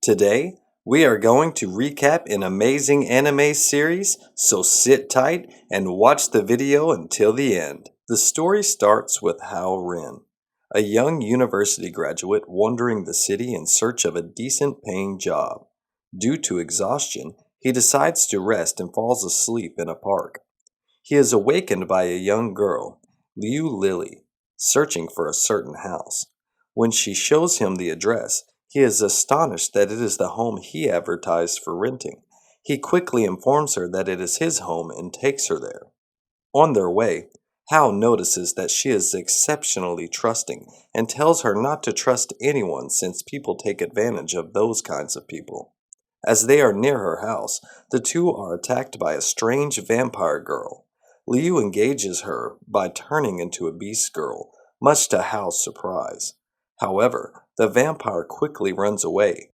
Today, we are going to recap an amazing anime series, so sit tight and watch the video until the end. The story starts with Hao Ren, a young university graduate wandering the city in search of a decent paying job. Due to exhaustion, he decides to rest and falls asleep in a park. He is awakened by a young girl, Liu Lily, searching for a certain house. When she shows him the address, he is astonished that it is the home he advertised for renting. He quickly informs her that it is his home and takes her there. On their way, Hao notices that she is exceptionally trusting and tells her not to trust anyone since people take advantage of those kinds of people. As they are near her house, the two are attacked by a strange vampire girl. Liu engages her by turning into a beast girl, much to Hao's surprise. However, the vampire quickly runs away.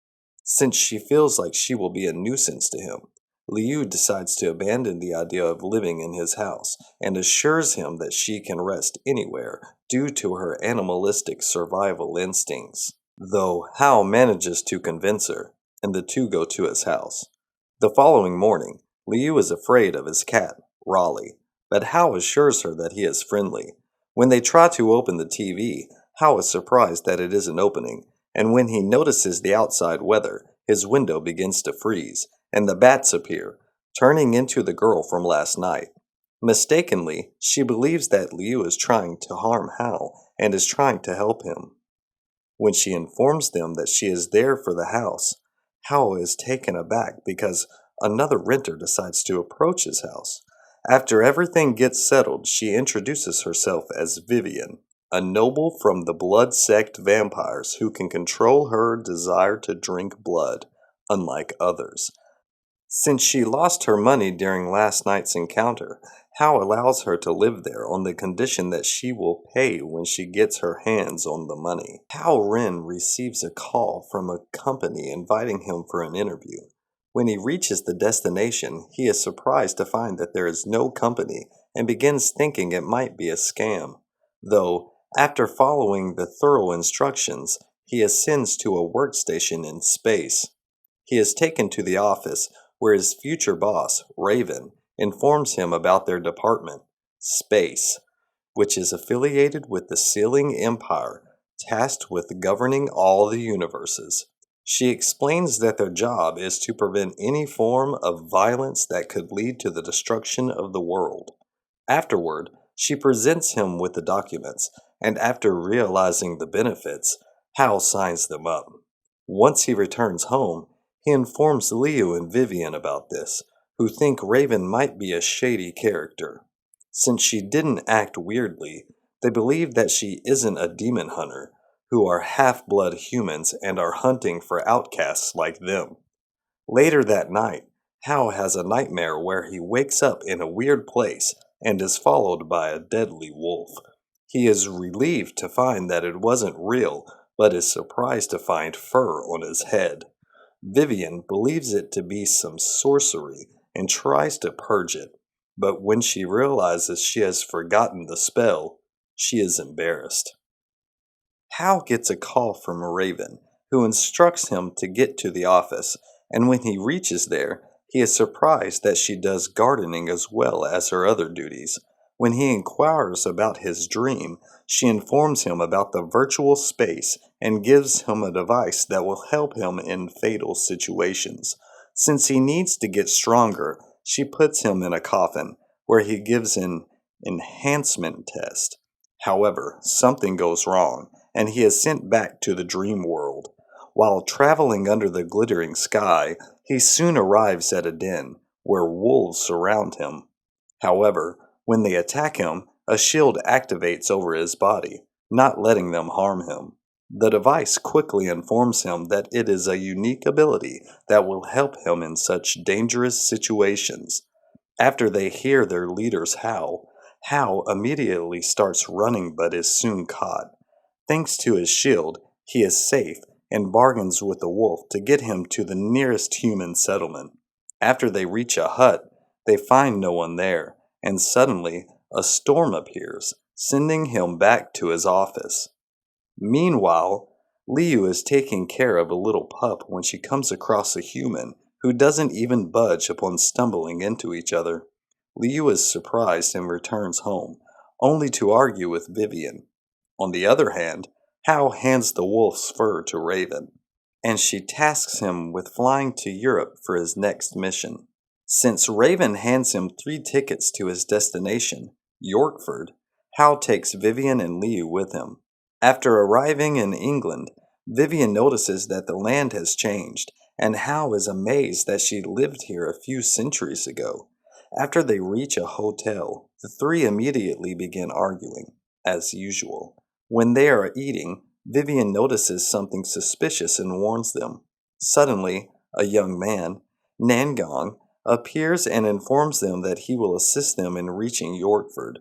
Since she feels like she will be a nuisance to him, Liu decides to abandon the idea of living in his house and assures him that she can rest anywhere due to her animalistic survival instincts. Though Hao manages to convince her, and the two go to his house. The following morning, Liu is afraid of his cat, Raleigh, but Hao assures her that he is friendly. When they try to open the TV, Hao is surprised that it isn't opening, and when he notices the outside weather, his window begins to freeze, and the bats appear, turning into the girl from last night. Mistakenly, she believes that Liu is trying to harm Hao and is trying to help him. When she informs them that she is there for the house, Hao is taken aback because another renter decides to approach his house. After everything gets settled, she introduces herself as Vivian, a noble from the blood sect vampires who can control her desire to drink blood, unlike others. Since she lost her money during last night's encounter, Hao allows her to live there on the condition that she will pay when she gets her hands on the money. Hao Ren receives a call from a company inviting him for an interview. When he reaches the destination, he is surprised to find that there is no company and begins thinking it might be a scam. Though, after following the thorough instructions, he ascends to a workstation in space. He is taken to the office where his future boss, Raven, informs him about their department, Space, which is affiliated with the Sealing Empire, tasked with governing all the universes. She explains that their job is to prevent any form of violence that could lead to the destruction of the world. Afterward, she presents him with the documents, and after realizing the benefits, Hal signs them up. Once he returns home, he informs Liu and Vivian about this, who think Raven might be a shady character. Since she didn't act weirdly, they believe that she isn't a demon hunter, who are half-blood humans and are hunting for outcasts like them. Later that night, Hao has a nightmare where he wakes up in a weird place and is followed by a deadly wolf. He is relieved to find that it wasn't real, but is surprised to find fur on his head. Vivian believes it to be some sorcery and tries to purge it, but when she realizes she has forgotten the spell, she is embarrassed. Hal gets a call from Raven, who instructs him to get to the office, and when he reaches there, he is surprised that she does gardening as well as her other duties. When he inquires about his dream, she informs him about the virtual space and gives him a device that will help him in fatal situations. Since he needs to get stronger, she puts him in a coffin, where he gives an enhancement test. However, something goes wrong, and he is sent back to the dream world. While traveling under the glittering sky, he soon arrives at a den, where wolves surround him. However, when they attack him, a shield activates over his body, not letting them harm him. The device quickly informs him that it is a unique ability that will help him in such dangerous situations. After they hear their leaders howl, Hal immediately starts running but is soon caught. Thanks to his shield, he is safe and bargains with the wolf to get him to the nearest human settlement. After they reach a hut, they find no one there, and suddenly a storm appears, sending him back to his office. Meanwhile, Liu is taking care of a little pup when she comes across a human who doesn't even budge upon stumbling into each other. Liu is surprised and returns home, only to argue with Vivian. On the other hand, Hao hands the wolf's fur to Raven, and she tasks him with flying to Europe for his next mission. Since Raven hands him 3 tickets to his destination, Yorkford, Hao takes Vivian and Liu with him. After arriving in England, Vivian notices that the land has changed, and Hao is amazed that she lived here a few centuries ago. After they reach a hotel, the three immediately begin arguing, as usual. When they are eating, Vivian notices something suspicious and warns them. Suddenly, a young man, Nangong, appears and informs them that he will assist them in reaching Yorkford.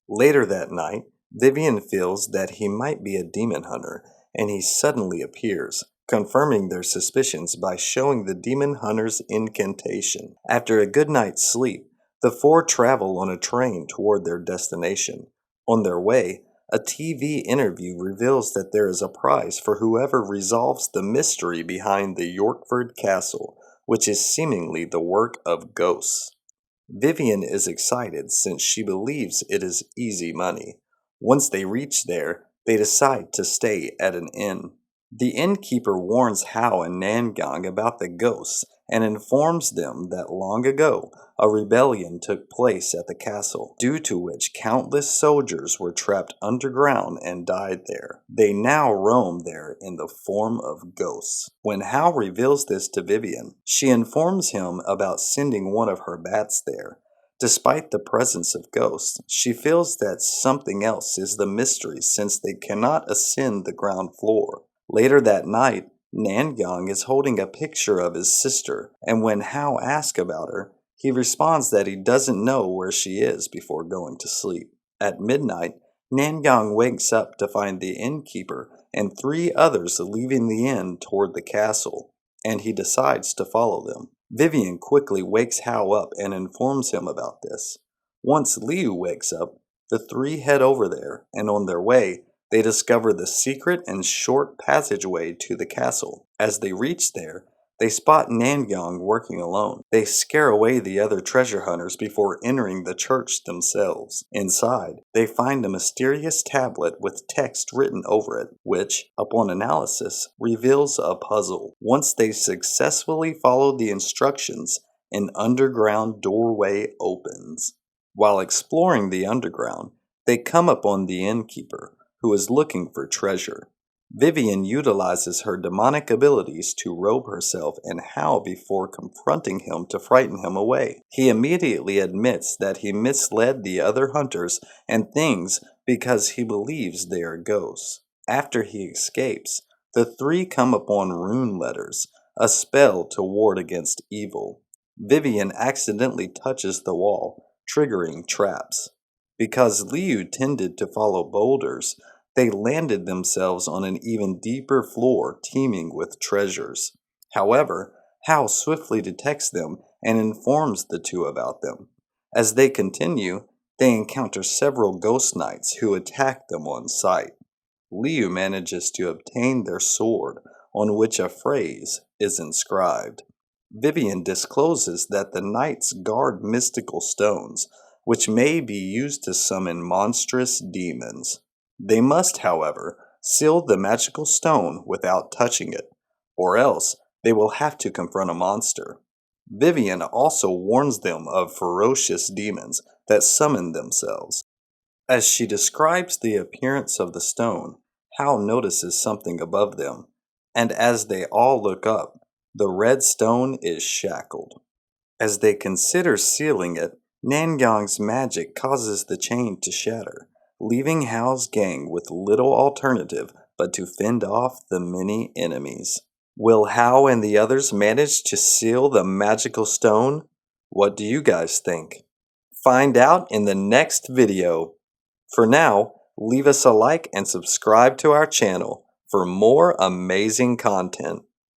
Later that night, Vivian feels that he might be a demon hunter, and he suddenly appears, confirming their suspicions by showing the demon hunter's incantation. After a good night's sleep, the four travel on a train toward their destination. On their way, a TV interview reveals that there is a prize for whoever resolves the mystery behind the Yorkford Castle, which is seemingly the work of ghosts. Vivian is excited since she believes it is easy money. Once they reach there, they decide to stay at an inn. The innkeeper warns Hao and Nangong about the ghosts and informs them that long ago a rebellion took place at the castle, due to which countless soldiers were trapped underground and died there. They now roam there in the form of ghosts. When Hao reveals this to Vivian, she informs him about sending one of her bats there. Despite the presence of ghosts, she feels that something else is the mystery since they cannot ascend the ground floor. Later that night, Nangong is holding a picture of his sister, and when Hao asks about her, he responds that he doesn't know where she is before going to sleep. At midnight, Nangong wakes up to find the innkeeper and 3 others leaving the inn toward the castle, and he decides to follow them. Vivian quickly wakes Hao up and informs him about this. Once Liu wakes up, the 3 head over there, and on their way, they discover the secret and short passageway to the castle. As they reach there, they spot Nangong working alone. They scare away the other treasure hunters before entering the church themselves. Inside, they find a mysterious tablet with text written over it, which, upon analysis, reveals a puzzle. Once they successfully follow the instructions, an underground doorway opens. While exploring the underground, they come upon the innkeeper, who is looking for treasure. Vivian utilizes her demonic abilities to robe herself and Hao before confronting him to frighten him away. He immediately admits that he misled the other hunters and things because he believes they are ghosts. After he escapes, the 3 come upon rune letters, a spell to ward against evil. Vivian accidentally touches the wall, triggering traps. Because Liu tended to follow boulders, they landed themselves on an even deeper floor teeming with treasures. However, Hao swiftly detects them and informs the 2 about them. As they continue, they encounter several ghost knights who attack them on sight. Liu manages to obtain their sword, on which a phrase is inscribed. Vivian discloses that the knights guard mystical stones, which may be used to summon monstrous demons. They must, however, seal the magical stone without touching it, or else they will have to confront a monster. Vivian also warns them of ferocious demons that summon themselves. As she describes the appearance of the stone, Hao notices something above them, and as they all look up, the red stone is shackled. As they consider sealing it, Nangong's magic causes the chain to shatter, leaving Hao's gang with little alternative but to fend off the many enemies. Will Hao and the others manage to seal the magical stone? What do you guys think? Find out in the next video. For now, leave us a like and subscribe to our channel for more amazing content.